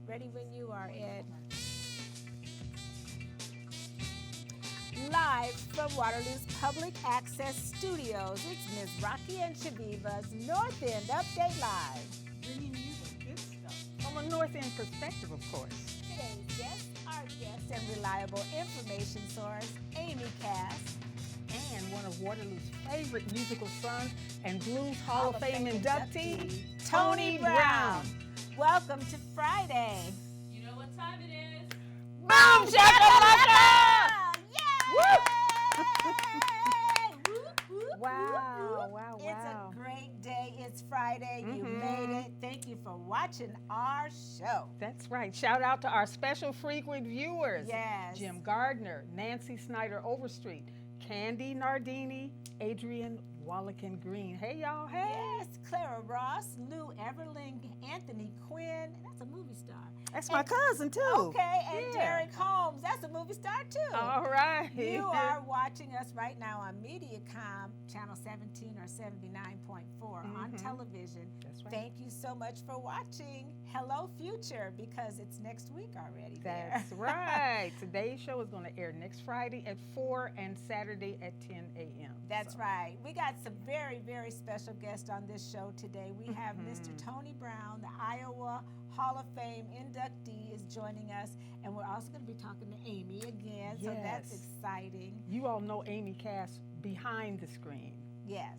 Ready when you are, Ed. Live from Waterloo's Public Access Studios, it's Ms. Rocki and Chaveevah's North End Update Live. Bringing you the good stuff from a North End perspective, of course. Today's guest, our guest and reliable information source, Amy Kass. And one of Waterloo's favorite musical sons and Blues Hall of Fame inductee, Tony Brown. Welcome to Friday. You know what time it is? Boom shakalaka! Wow. It's a great day. It's Friday. You made it. Thank you for watching our show. That's right. Shout out to our special frequent viewers. Yes. Jim Gardner, Nancy Snyder Overstreet, Candy Nardini, Adrian Wallakin Green. Hey, y'all. Hey. Yes. Clara Ross, Lou Everling, Anthony Quinn. That's a movie star. That's my cousin, too. Okay. And Derek Holmes. That's a movie star, too. All right. You are watching us right now on Mediacom, channel 17 or 79.4 on television. That's right. Thank you so much for watching. Hello, future, because it's next week already. That's right. Today's show is going to air next Friday at 4 and Saturday at 10 a.m. That's right. We got some very, very special guests on this show today. We have Mr. Tony Brown, the Iowa Hall of Fame inductee, is joining us. And we're also going to be talking to Amy again, so that's exciting. You all know Amy Kass behind the screen. Yes.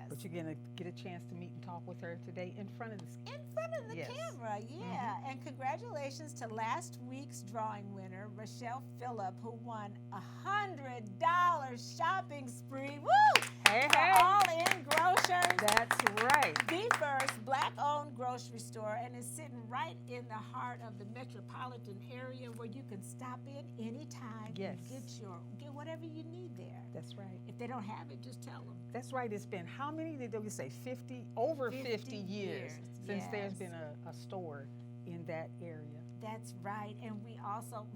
But you're going to get a chance to meet and talk with her today in front of the screen. In front of the camera, yeah. And congratulations to last week's drawing winner, Rochelle Phillip, who won $100 shopping spree. Woo! Hey. All-in grocers. That's right. The first black-owned grocery store, and is sitting right in the heart of the metropolitan area where you can stop in anytime and get whatever you need there. That's right. If they don't have it, just tell them. That's right. It's been how many did we say? 50? Over 50 years since there's been a store in that area. That's right. And we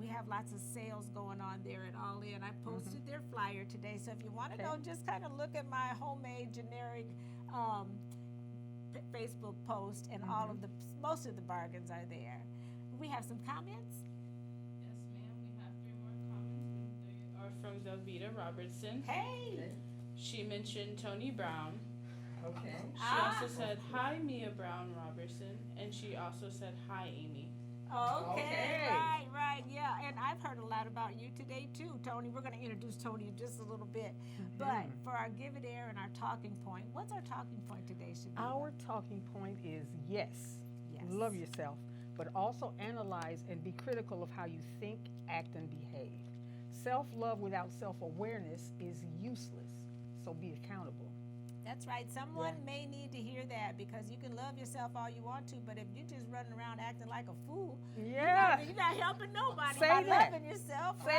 have lots of sales going on there at All In. I posted their flyer today. So if you want to know, just kind of look at my homemade generic Facebook post, and most of the bargains are there. We have some comments. Yes, ma'am. We have 3 more comments. They are from Velveeta Robertson. Hey. She mentioned Tony Brown. Okay. She also said, hi, Mia Brown Robertson. And she also said, hi, Amy. Okay. Right, yeah. And I've heard a lot about you today, too, Tony. We're going to introduce Tony in just a little bit. But for our Give It Air and our talking point, what's our talking point today, Chaveevah? Our talking point is yes. Love yourself, but also analyze and be critical of how you think, act, and behave. Self-love without self-awareness is useless, so be accountable. That's right. Someone may need to hear that, because you can love yourself all you want to, but if you're just running around acting like a fool, you're not helping nobody by loving yourself. Say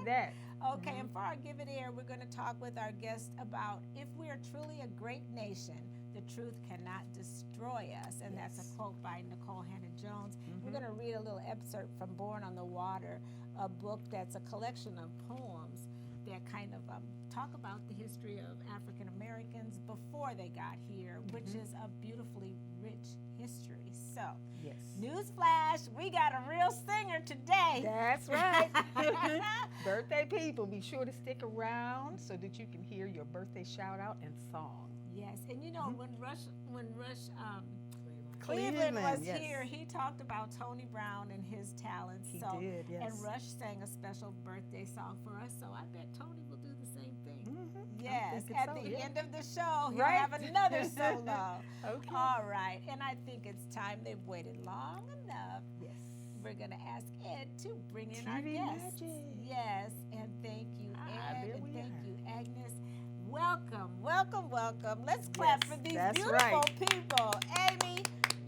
that. Okay, and for our Give It Air, we're going to talk with our guest about if we are truly a great nation, the truth cannot destroy us. And that's a quote by Nicole Hannah-Jones. We're going to read a little excerpt from Born on the Water, a book that's a collection of poems that kind of talk about the history of African Americans before they got here, which is a beautifully rich history. So, newsflash, we got a real singer today. That's right. Birthday people, be sure to stick around so that you can hear your birthday shout out and song. Yes, and you know, when Rush Cleveland was here, he talked about Tony Brown and his talents. He did, yes. And Rush sang a special birthday song for us, so I bet Tony will do the same thing. Yes, at the end of the show, he'll have another solo. Okay. All right, and I think it's time. They've waited long enough. Yes. We're going to ask Ed to bring in our guests. Magic. Yes, and thank you, Ed, and thank you, Agnes. Welcome. Let's clap for these beautiful people. Amy,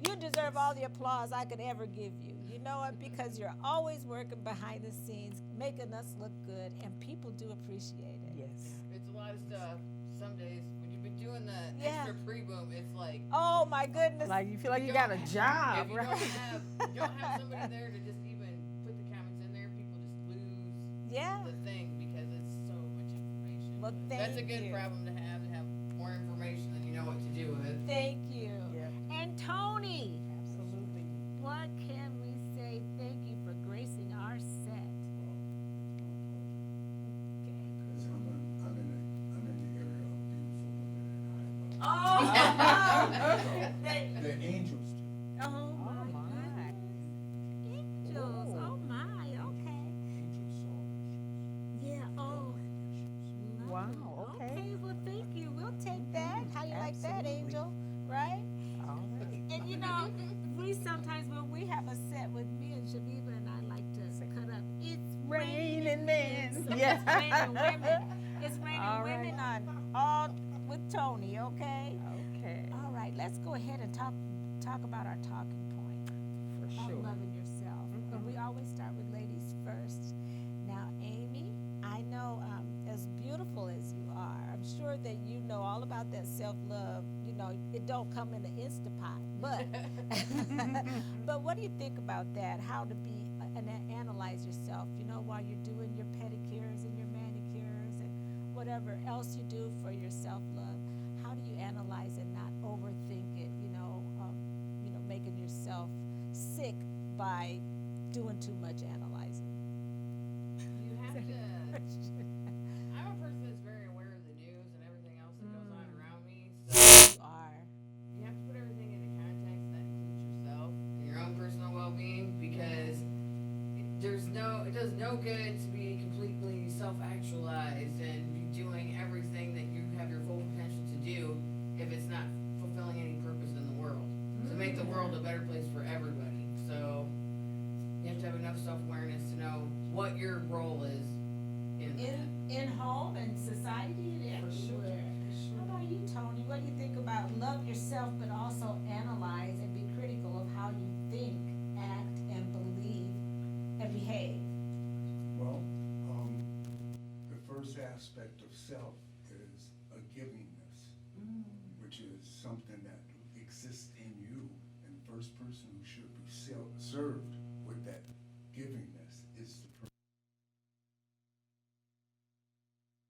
you deserve all the applause I could ever give you. You know what? Because you're always working behind the scenes, making us look good, and people do appreciate it. Yes. It's a lot of stuff. Some days when you've been doing the extra pre-boom, it's like, oh my goodness. Like you feel like you got a job. If you don't have somebody there to just even put the comments in there, people just lose the thing because it's so much information. Well, that's a good problem to have more information than you know what to do with. Thank you. Yeah. And Tony. Absolutely. What can we know, we sometimes when we have a set with me and Chaveevah and I like to cut up. It's Raining men. So Yes. It's raining women. It's raining All right. women on all with Tony. Okay. Okay. All right. Let's go ahead and talk about our talking point. For About sure. loving yourself. And we always start with ladies first. Now, Amy, I know as beautiful as you are, I'm sure that you know all about that self-love. You know, it don't come in the Instapot, but but what do you think about that? How to be and analyze yourself, you know, while you're doing your pedicures and your manicures and whatever else you do for your self-love. How do you analyze and not overthink it? Making yourself sick by doing too much analyzing. You have to. I'm a person that's very aware of the news and everything else that goes on around me. So You are. you have to put everything into context that includes yourself and your own personal well-being, because it does no good to be completely self-actualized and be doing everything that you have your full potential to do if it's not fulfilling any purpose in the world. To make the world a better place for everybody. So you have to have enough self-awareness to know what your role is in home and society and everywhere. How about you, Tony? What do you think about love yourself, but also analyze and be critical of how you think, act, and believe and behave? Well, the first aspect of self is a givingness, which is something that exists in you, and the first person who should be served with that givingness is the person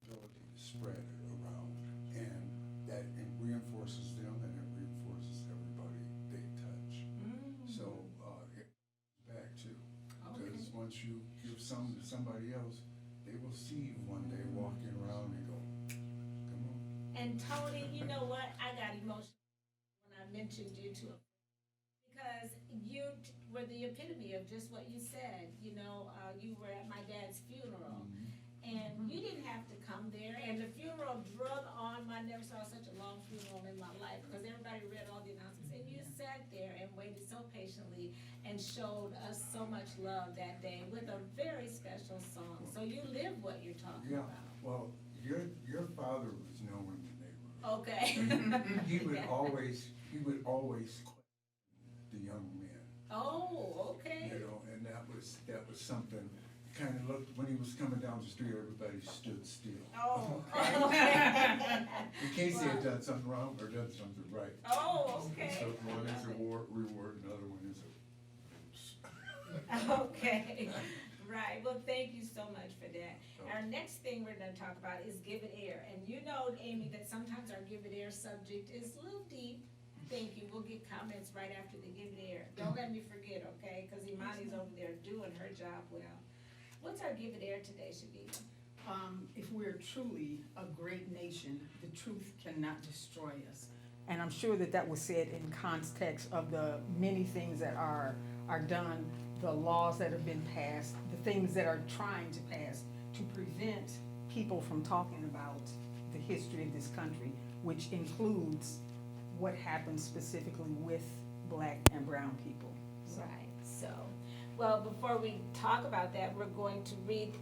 ability to spread it around, and that it reinforces them and it reinforces everybody they touch. So it goes back to, because once you give something to somebody else, they will see you one day walking around and go, come on. And Tony, you know what? I got emotional when I mentioned you to him, because you were the epitome of just what you said. You know, you were at my dad's funeral, and you didn't have to come there. And the funeral drug on. I never saw such a long funeral in my life, because everybody read all the announcements, and you sat there and waited so patiently and showed us so much love that day with a very special song. So you live what you're talking Yeah, about. well, your father was known in the neighborhood. Okay. He would Yeah. always question the young men, Oh, okay. you know, and that was something. Kind of looked, when he was coming down the street, everybody stood still. Oh, okay. In case he had done something wrong or done something right. Oh, okay. So one is a reward, another one is a. Okay, right. Well, thank you so much for that. Our next thing we're going to talk about is give it air. And you know, Amy, that sometimes our give it air subject is a little deep. Thank you. We'll get comments right after the give it air. Don't let me forget, okay? Because Imani's over there doing her job well. What's our give it air today, Chaveevah? If we're truly a great nation, the truth cannot destroy us. And I'm sure that was said in context of the many things that are done, the laws that have been passed, the things that are trying to pass to prevent people from talking about the history of this country, which includes what happened specifically with Black and brown people. Right. So, well, before we talk about that, we're going to read,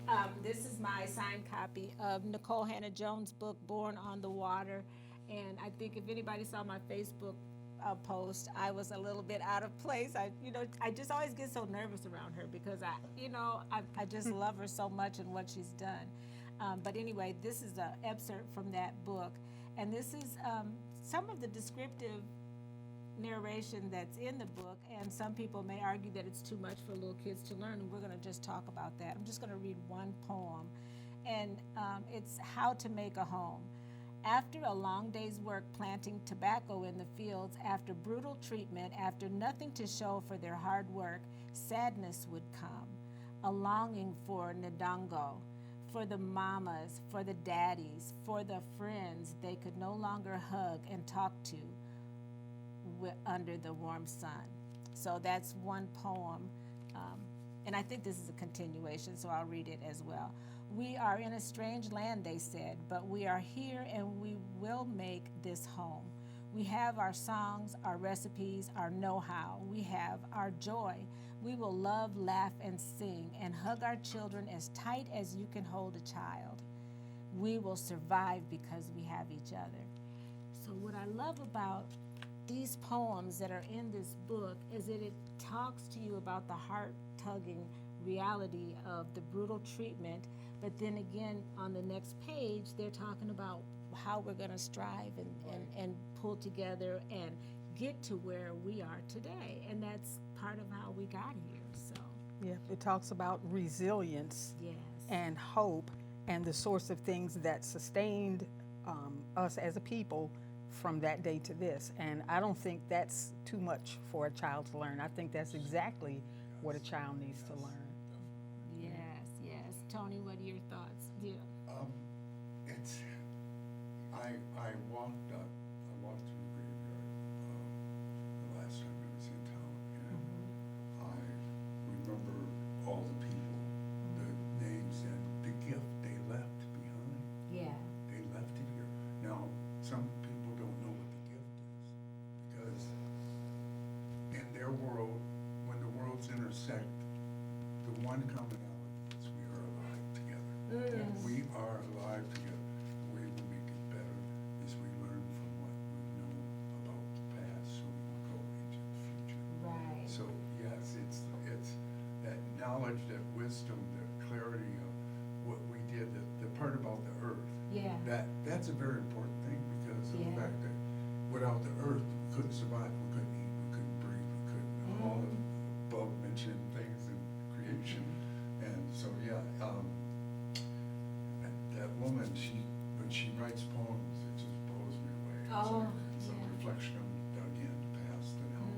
this is my signed copy of Nicole Hannah-Jones' book, Born on the Water. And I think if anybody saw my Facebook post, I was a little bit out of place. I just always get so nervous around her, because I just love her so much and what she's done. But anyway, this is an excerpt from that book. And this is some of the descriptive narration that's in the book, and some people may argue that it's too much for little kids to learn, and we're going to just talk about that. I'm just going to read one poem, and it's How to Make a Home. After a long day's work planting tobacco in the fields, after brutal treatment, after nothing to show for their hard work, sadness would come, a longing for Ndongo, for the mamas, for the daddies, for the friends they could no longer hug and talk to under the warm sun. So that's one poem, and I think this is a continuation, so I'll read it as well. We are in a strange land, they said, but we are here and we will make this home. We have our songs, our recipes, our know-how. We have our joy. We will love, laugh, and sing, and hug our children as tight as you can hold a child. We will survive because we have each other. So what I love about these poems that are in this book is that it talks to you about the heart-tugging reality of the brutal treatment, but then again on the next page they're talking about how we're going to strive and pull together and get to where we are today, and that's part of how we got here. So Yeah, it talks about resilience yes, and hope and the sorts of things that sustained us as a people from that day to this. And I don't think that's too much for a child to learn. I think that's exactly what a child needs to learn. yes. Tony, what are your thoughts? Yeah. It's, I walked through the graveyard the last time I was in town, and I remember all the people, the names, and the gift they left behind. Yeah. They left it here. Now, some people don't know what the gift is, because in their world, when the worlds intersect, the one commonality is we are alive together. We are alive together. The way we make it better is we learn from what we know about the past, so we will go into the future. Right. So yes, it's that knowledge, that wisdom, the clarity of what we did, the part about the earth. Yeah. That's a very important thing, because of the Yeah. fact that without the earth, we couldn't survive, we couldn't eat, we couldn't breathe, we couldn't, all the above mentioned things in creation. And so, yeah, that woman, when she writes poems, it just blows me away. It's a reflection of, again, the past and how,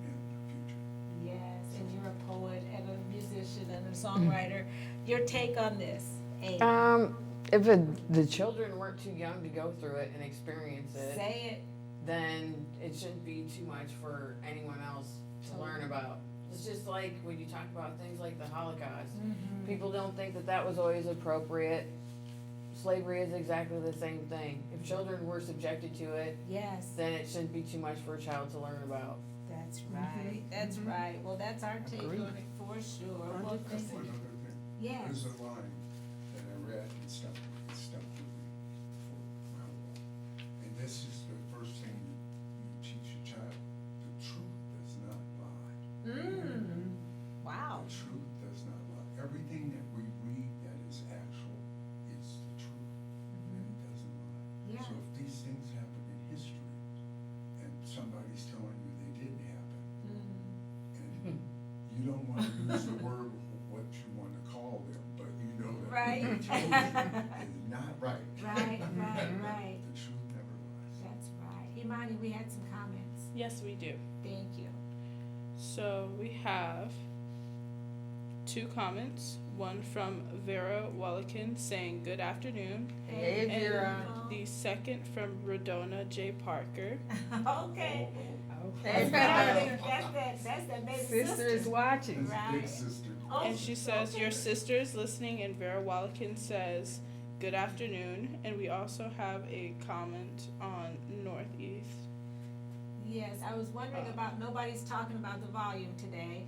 and the future. Yes, and you're a poet and a musician and a songwriter. Your take on this, Amy? If the children weren't too young to go through it and experience it, Say it. then it shouldn't be too much for anyone else to learn about. It's just like when you talk about things like the Holocaust. People don't think that was always appropriate. Slavery is exactly the same thing. If children were subjected to it, Yes, then it shouldn't be too much for a child to learn about. that's right. That's right. Well, that's our take Agreed. on it for sure. Well, 100%. thank you. Another thing. Yes. There's a line that I read and stuck with me for my whole life. And this is the first thing you teach your child. The truth does not lie. Wow. The truth does not lie. Everything that we read that is actual is the truth. And it doesn't lie. Yeah. So if these things happen in history and somebody's telling you they didn't happen, and you don't want to use the word what you want to call them, but you know that Right. what they told you is not right. Right. The truth never lies. That's right. Imani, we had some comments. Yes, we do. Thank you. So we have 2 comments. One from Vera Wallakin saying good afternoon. Hey, And Vera. the second from Rodona J. Parker. Okay. Hey, That's that baby sister is watching. His Right. big sister. Oh, And she says, your sister is listening, and Vera Wallakin says, good afternoon. And we also have a comment on Northeast. Yes, I was wondering about, nobody's talking about the volume today.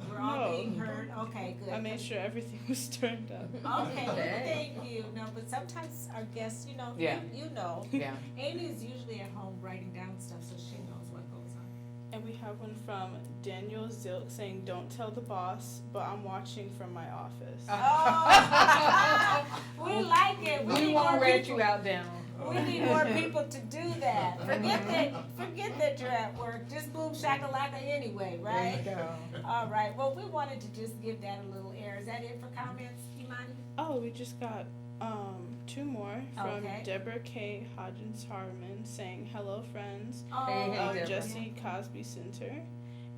We're all No. being heard. Okay, good. I made sure everything was turned up. Okay, well, Hey. thank you. No, but sometimes our guests, Yeah. you know. Yeah. Amy is usually at home writing down stuff, so she knows what goes on. And we have one from Daniel Zilk saying, don't tell the boss, but I'm watching from my office. Oh, we like it. We need won't more rat people. you out, Daniel. We need more people to do that. Forget that you're at work. Just boom shakalaka anyway, right? There you go. All right. Well, we wanted to just give that a little air. Is that it for comments, Imani? Oh, we just got 2 more from Okay. Deborah K. Hodgins Harmon saying, hello, friends. Oh, Hey, of Deborah. Jesse Cosby Center.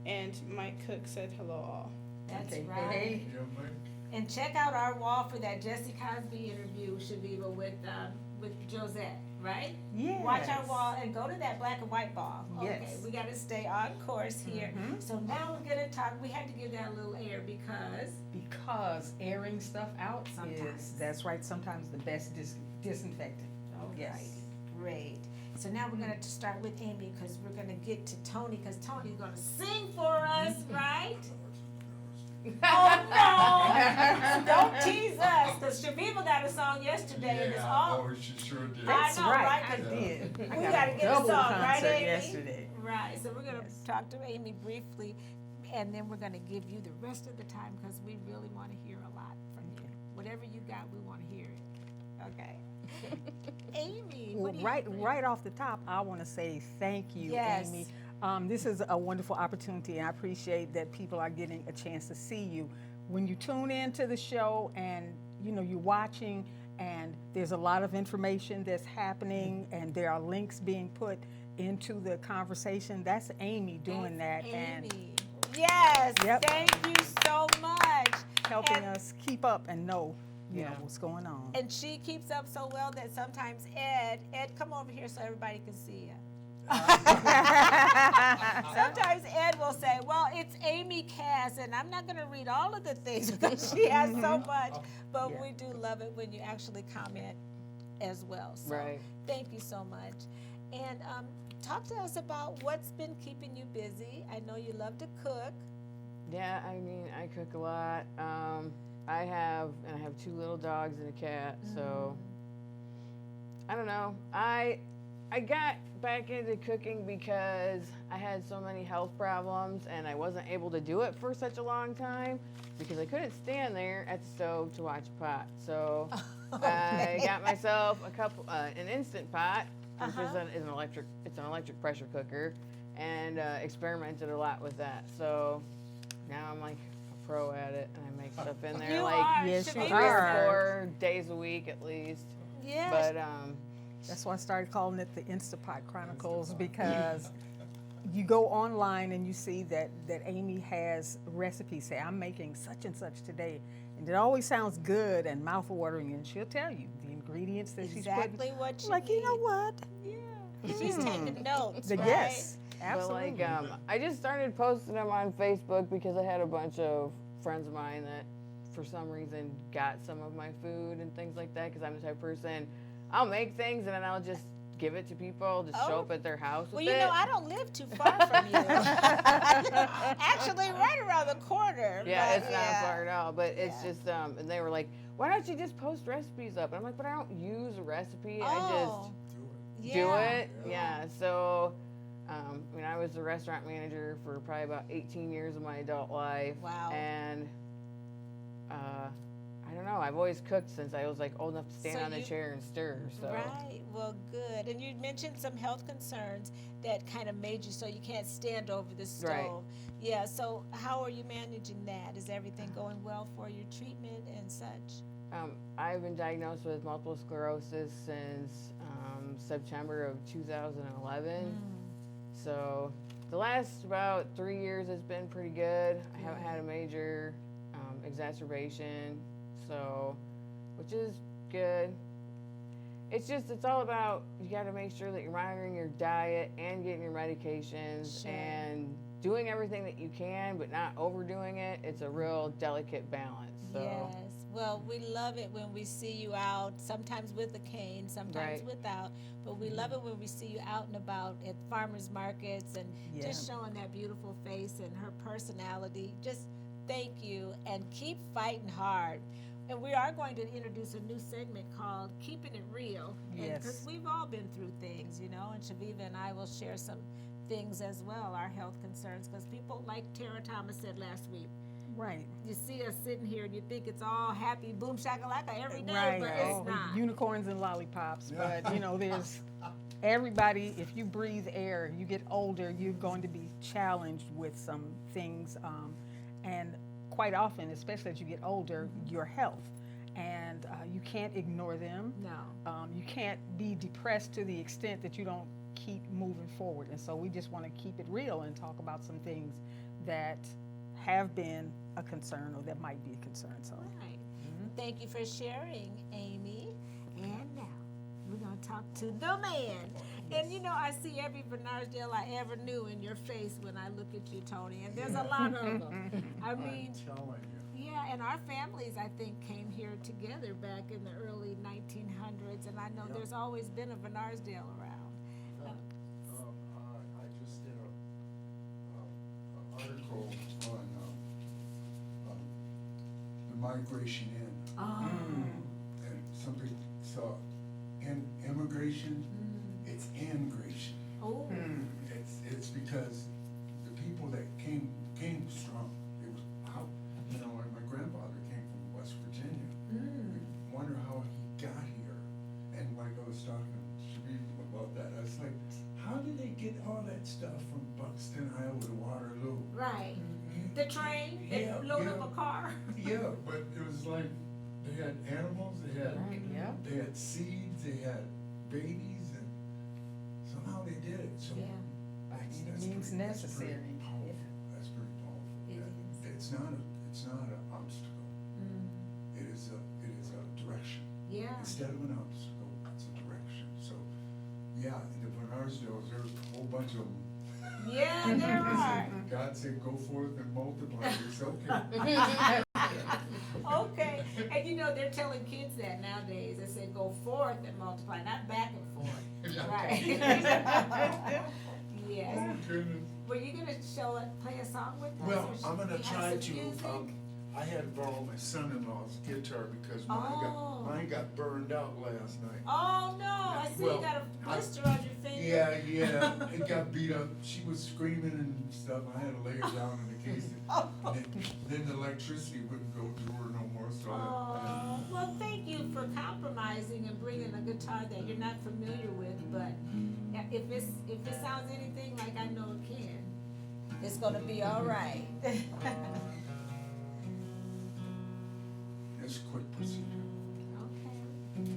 And Mike Cook said, hello, all. That's Okay, right. hey, Yeah, Mike. And check out our wall for that Jesse Cosby interview, Chaveevah, with Josette, right? Yes. Watch our wall and go to that black and white ball. Okay, Yes. we got to stay on course here. Mhm. So now we're going to talk. We had to give that a little air Because airing stuff out Sometimes. is, that's right, sometimes the best disinfectant. All Yes. right, great. So now we're going to start with Amy because we're going to get to Tony because Tony's going to sing for us, right? Oh no! Don't tease us because Chaveevah got a song yesterday and it's all. Oh, she sure did. That's I know, right. right? I 'Cause did. we I got gotta a get a double song, right, concert Amy? yesterday. Right. So we're going to Yes. talk to Amy briefly and then we're going to give you the rest of the time because we really want to hear a lot from you. Whatever you got, we want to hear it. Okay. Amy, Well, what do you right off the top, I want to say thank you, Yes. Amy. This is a wonderful opportunity, and I appreciate that people are getting a chance to see you. When you tune into the show and you're watching, and there's a lot of information that's happening, and there are links being put into the conversation. That's Amy doing that and Amy. Yes. Yep. Thank you so much. helping And- us keep up and know, you Yeah. know what's going on. And she keeps up so well that sometimes Ed, come over here so everybody can see you. Sometimes Ed will say, well, it's Amy Kass, and I'm not going to read all of the things because she has so much, but Yeah. we do love it when you actually comment as well. So Right. thank you so much. And talk to us about what's been keeping you busy. I know you love to cook. Yeah, I mean, I cook a lot. I have 2 little dogs and a cat, so I don't know. I got back into cooking because I had so many health problems and I wasn't able to do it for such a long time because I couldn't stand there at the stove to watch a pot. So I got myself an instant pot, which is an electric pressure cooker, and experimented a lot with that. So now I'm like a pro at it, and I make stuff in there You like are. yes, you Chaveevah 3 or are. 4 days a week at least. Yes. But That's why I started calling it the Instapot Chronicles, because you go online and you see that Amy has recipes. Say, I'm making such and such today. And it always sounds good and mouth-watering, and she'll tell you the ingredients that she's exactly putting. what you Like, you know need. what? Yeah. She's taking notes, right? Yes, absolutely. But like, I just started posting them on Facebook because I had a bunch of friends of mine that, for some reason, got some of my food and things like that. Because I'm the type of person, I'll make things and then I'll just give it to people, just show Oh. up at their house Well, with you it. know, I don't live too far from you. Actually, right around the corner. Yeah, but it's not far at all. But it's just, and they were like, "Why don't you just post recipes up?" And I'm like, "But I don't use a recipe. I Oh, just yeah. do it." Yeah. So, I mean, I was a restaurant manager for probably about 18 years of my adult life. Wow. And I don't know. I've always cooked since I was like old enough to stand So on a you- chair and stir. So. Right. Well, good. And you mentioned some health concerns that kind of made you so you can't stand over the stove. Right. Yeah. So how are you managing that? Is everything going well for your treatment and such? I've been diagnosed with multiple sclerosis since September of 2011. So the last about 3 years has been pretty good. I haven't had a major exacerbation, so which is good. It's all about, you got to make sure that you're monitoring your diet and getting your medications Sure. and doing everything that you can, but not overdoing it. It's a real delicate balance. So. Yes. Well, we love it when we see you out, sometimes with a cane, sometimes Right. without, but we love it when we see you out and about at farmers markets and Yeah. just showing that beautiful face and her personality. Just thank you and keep fighting hard. And we are going to introduce a new segment called Keeping It Real. Yes. Because we've all been through things, you know, and Chaveevah and I will share some things as well, our health concerns, because people, like Tara Thomas said last week, Right. you see us sitting here and you think it's all happy, boom shakalaka every day, Right. but Oh, it's not. unicorns and lollipops. But, there's everybody, if you breathe air, you get older, you're going to be challenged with some things. And quite often, especially as you get older, your health. And you can't ignore them. No. You can't be depressed to the extent that you don't keep moving forward. And so we just want to keep it real and talk about some things that have been a concern or that might be a concern. So Right. Thank you for sharing, Amy. And now we're going to talk to the man. And you know, I see every Bernardsdale I ever knew in your face when I look at you, Tony. And there's a lot of them. I mean, I'm telling you. yeah, and our families, I think, came here together back in the early 1900s. And I know there's always been a Bernardsdale around. article on the migration in, Oh. and some people saw immigration. It's ingration. Oh. It's because the people that came strong. It was how, my grandfather came from West Virginia. We wonder how he got here. And like I was talking to Chaveevah about that, I was like, how did they get all that stuff from Buxton, Iowa to Waterloo? Right. The train, they Yeah, load yeah. up a car. Yeah, but it was like, they had animals, they had, Right, yeah. they had seeds, they had babies, and somehow they did it. So Yeah. It means necessary. That's pretty powerful. It That- is. It's not an obstacle. It is a direction. Yeah. Instead of an obstacle, it's a direction. So, yeah, in the Bernardsdales, there's a whole bunch of them. Yeah, there are. God said, go forth and multiply. It's okay. Okay. And they're telling kids that nowadays. They say go forth and multiply, not back and forth. Right. Yes. Oh, goodness. Were you gonna play a song with us? Well, or should I'm gonna we have try some to, music? I had to borrow my son-in-law's guitar because Oh. mine got burned out last night. Oh no! I see Well, you got a blister on your finger. Yeah, it got beat up. She was screaming and stuff. I had to lay her down in the case. And then the electricity wouldn't go to her no more, so Oh, well, thank you for compromising and bringing a guitar that you're not familiar with. But if it sounds anything like I know it can, it's gonna be all right. it's a quick procedure. Okay.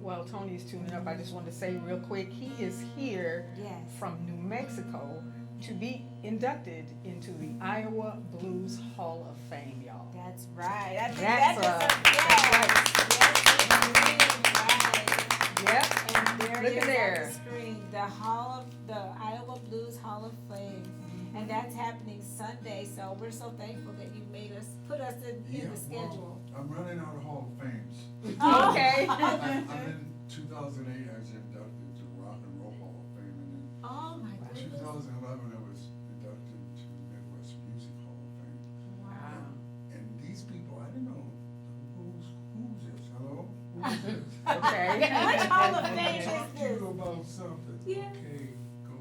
Well, Tony is tuning up. I just want to say real quick, he is here Yes. from New Mexico to be inducted into the Iowa Blues Hall of Fame, y'all. That's right. I think That's yes. Yep. And there Look it at is there. on the screen, the Iowa Blues Hall of Fame, and that's happening Sunday. So we're so thankful that you put us in the schedule. Well, I'm running out of Hall of Fames. Oh. Okay. I'm in 2008, I was inducted to Rock and Roll Hall of Fame, and then Oh my in goodness! 2011, I was inducted to Midwest Music Hall of Fame. Wow. And these people, I didn't know who's this. Hello? Who's this? Okay. Which Hall of I Fame is talk to this? you about something. Yeah. Okay, go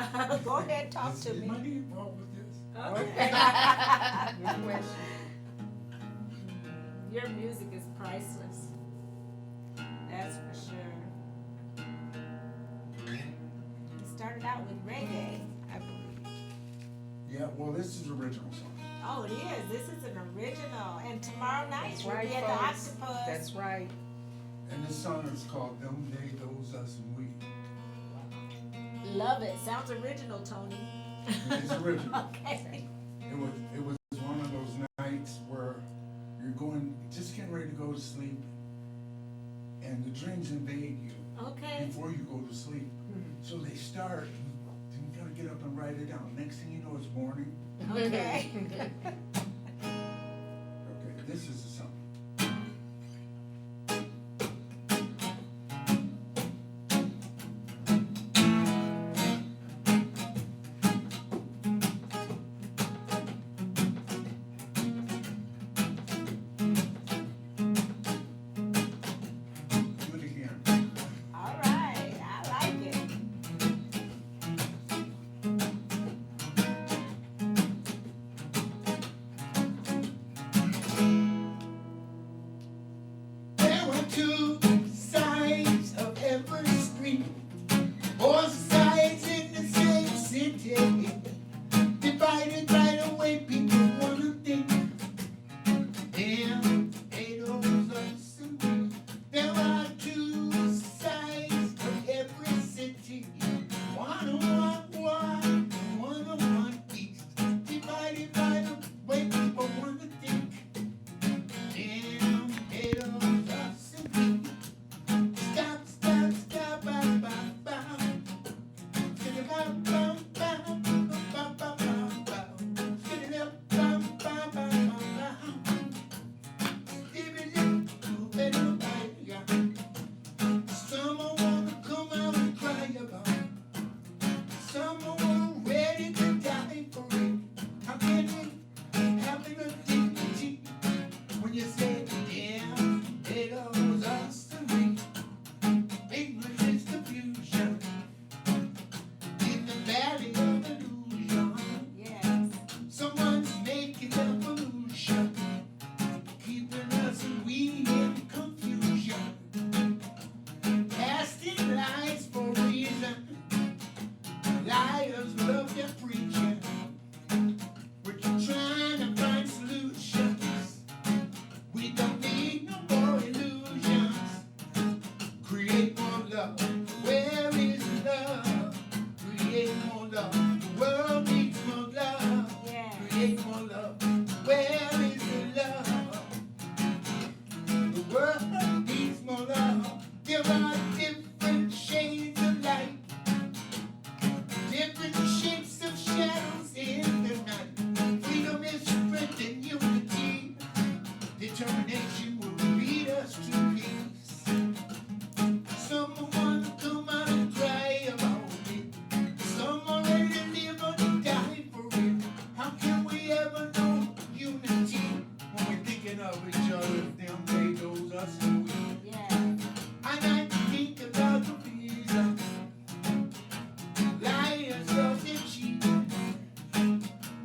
ahead. Go ahead, talk to Am I me. involved with this? Okay. Good question. Your music is priceless. That's for sure. You started out with reggae, I believe. Yeah, well, this is original song. Oh, it is. This is an original. And tomorrow night That's we'll right, be at the folks. Octopus. That's right. And this song is called Them They, Those, Us, and We. Love it. Sounds original, Tony. It's original. Okay. It was one of those nights where you're just getting ready to go to sleep, and the dreams invade you Okay. before you go to sleep. So they start, and you gotta get up and write it down. Next thing you know, it's morning. Okay. Okay, this is the song. Do it again. All right. I like it.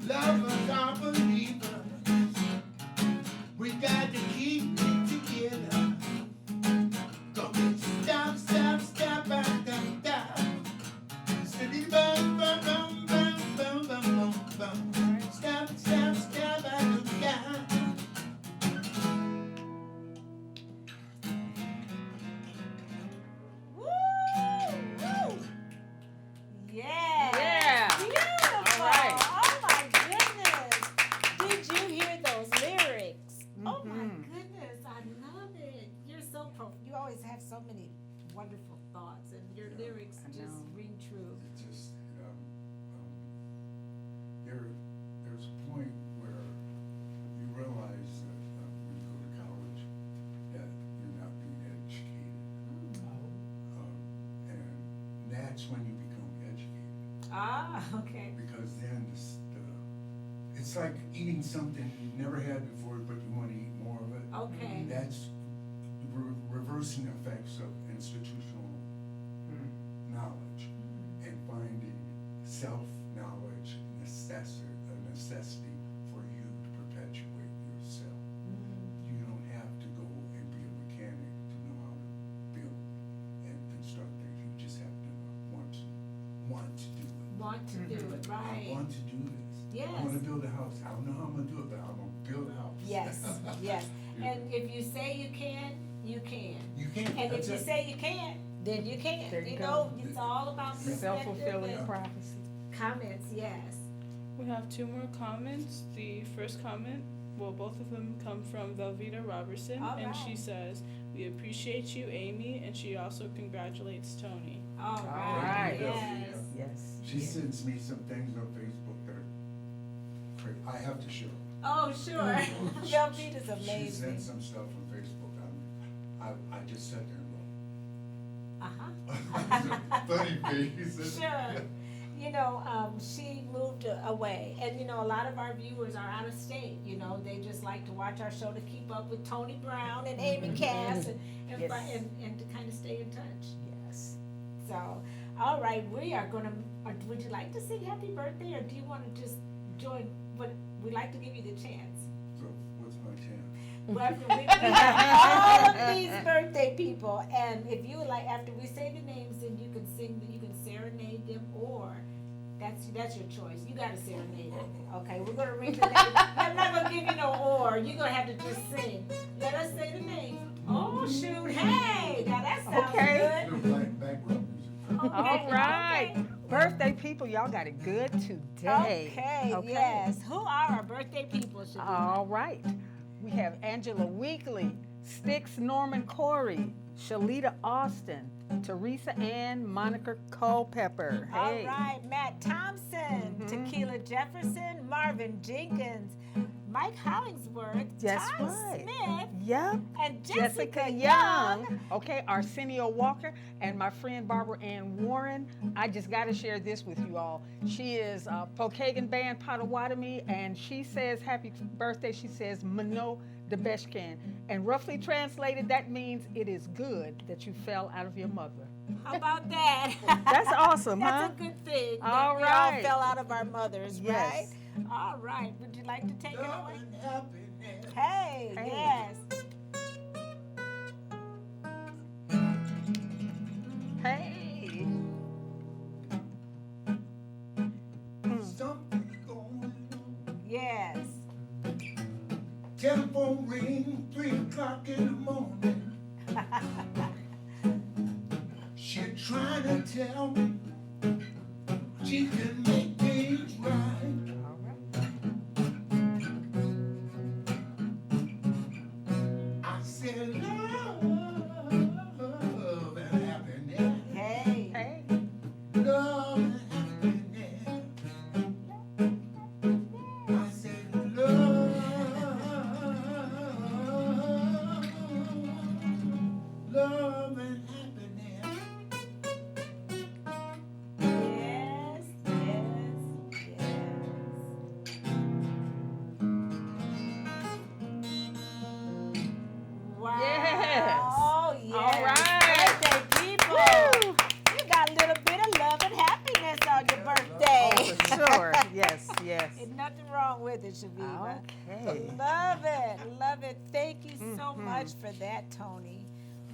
Lovers are believers. We got to keep it together. Gonna stop, stop, stop, and stop. City bum, bum, bum, bum, bum, bum, bum, bum. Stop, stop, stop, and stop. Woo! Woo! Yes. Yeah. Beautiful. All right. Oh my goodness. Did you hear those lyrics? Oh my Mhm. goodness. I love it. You're so you always have so many wonderful thoughts, and your Yeah, lyrics I just know. ring true. It just, there's a point where you realize that when you go to college, that you're not being educated. And that's when you become educated. Ah, okay. Because then it's like eating something you've never had before, but you want to eat more of it. Okay. That's reversing effects of institutional knowledge and finding self-knowledge a necessity for you to perpetuate yourself. You don't have to go and be a mechanic to know how to build and construct things. You just have to want to do it. Want to do it, right. I want to do this. Yes. I want to build a house. I don't know how I'm going to do it, but I'm going to build a house. Yes, yes. Yeah. And if you say you can, you can. You can. And if That's you it. say you can't, then you can't. There you You go. know, it's all about perspective Self-fulfilling and prophecy. comments, yes. We have two more comments. The first comment, well, both of them come from Velveeta Robertson, All and she right. says, "We appreciate you, Amy," and she also congratulates Tony. All right. right, yes. Yes. She sends me some things on Facebook that are crazy. I have to show. Oh, sure. Velveeta's She amazing. sent some stuff on Facebook. I just sat there and looked. Uh-huh. Funny faces. Sure. You know, she moved away. And, you know, a lot of our viewers are out of state. You know, they just like to watch our show to keep up with Tony Brown and Amy Kass and Yes. and to kind of stay in touch. Yes. So, all right, we are going to, would you like to sing happy birthday, or do you want to just join? But we'd like to give you the chance. So what's my chance? Well, we have all of these birthday people, and if you would like, after we say the names, then you can sing, you can serenade them, or that's your choice. You got to serenade them. Okay, we're going to read the name. I'm not going to give you no or. You're going to have to just sing. Let us say the name. Oh, shoot. Hey, now that sounds Okay. good. Little background music. Okay, All right. okay. Birthday people, y'all got it good today. Okay, yes. Who are our birthday people, Shaveevah? All right. We have Angela Weekly, Sticks Norman Corey, Shalita Austin, Teresa Ann, Monica Culpepper. Hey. All right, Matt Thompson, Mhm. Tequila Jefferson, Marvin Jenkins, Mike Hollingsworth, That's Ty right. Smith, Yep. and Jessica Young. Okay, Arsenio Walker, and my friend Barbara Ann Warren. I just got to share this with you all. She is Pokagon Band Potawatomi, and she says happy birthday. She says Mano Debeshkan. And roughly translated, that means it is good that you fell out of your mother. How about that? That's awesome, That's huh? a good thing. That All we right. all fell out of our mothers, Yes. right? All right. Would you like to take it Love away? and happiness. Hey, Hey. yes. Hey. Something going on. Yes. Telephone ring, 3 o'clock in the morning. She trying to tell me she can make things right. All right. I said love and happiness. Hey. Hey. Love and happiness. I said love and happiness. Yes. Yes. nothing wrong with it, Chaveevah. Okay. Love it. Love it. Thank you so much for that, Tony.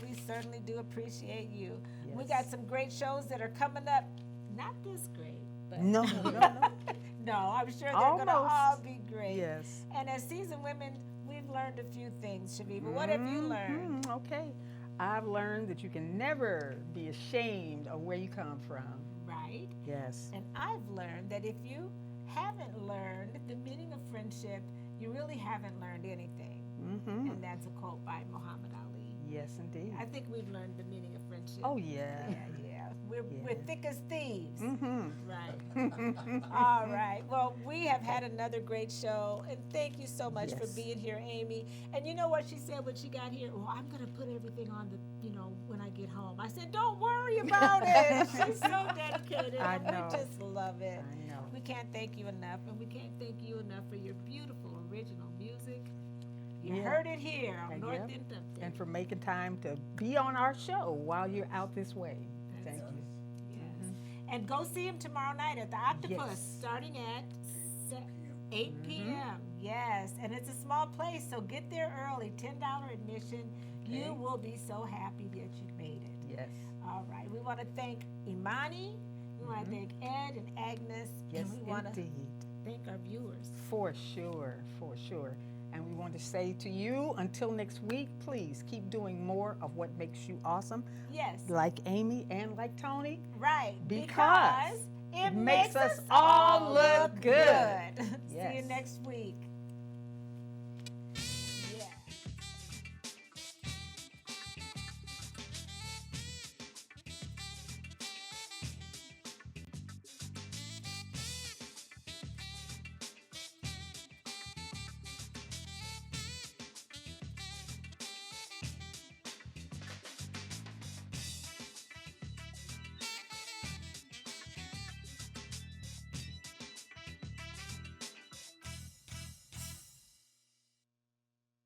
We certainly do appreciate you. We Yes. got some great shows that are coming up. Not this great, but No. no, I'm sure they're going to Almost. all be great. Yes. And as seasoned women, we've learned a few things, Chaveevah. What have you learned? Okay. I've learned that you can never be ashamed of where you come from. Right? Yes. And I've learned that if you haven't learned the meaning of friendship, you really haven't learned anything. Mm-hmm. And that's a quote by Muhammad Ali. Yes, indeed. I think we've learned the meaning of friendship. Oh, yeah. Yeah. We're thick as thieves. Mm-hmm. Right. All right. Well, we have had another great show, and thank you so much for Yes. being here, Amy. And you know what she said when she got here? Well, I'm going to put everything on the, when I get home. I said, don't worry about it. She's so dedicated. I and know. We just love it. I know. We can't thank you enough, and we can't thank you enough for your beautiful original music. You Yeah. heard it here on And North yep. Inducted. And for making time to be on our show while you're out this way. That's Thank you. Yes. And go see him tomorrow night at the Octopus, Yes. starting at 8 Mm-hmm. p.m. Yes, and it's a small place, so get there early. $10 admission. Okay. You will be so happy that you made it. Yes. All right. We want to thank Imani. We want to thank Ed and Agnes. Yes, and we want to indeed. thank our viewers. For sure. For sure. And we want to say to you, until next week, please keep doing more of what makes you awesome, Yes. like Amy and like Tony. Right. Because it makes us all look good. See you Yes. next week.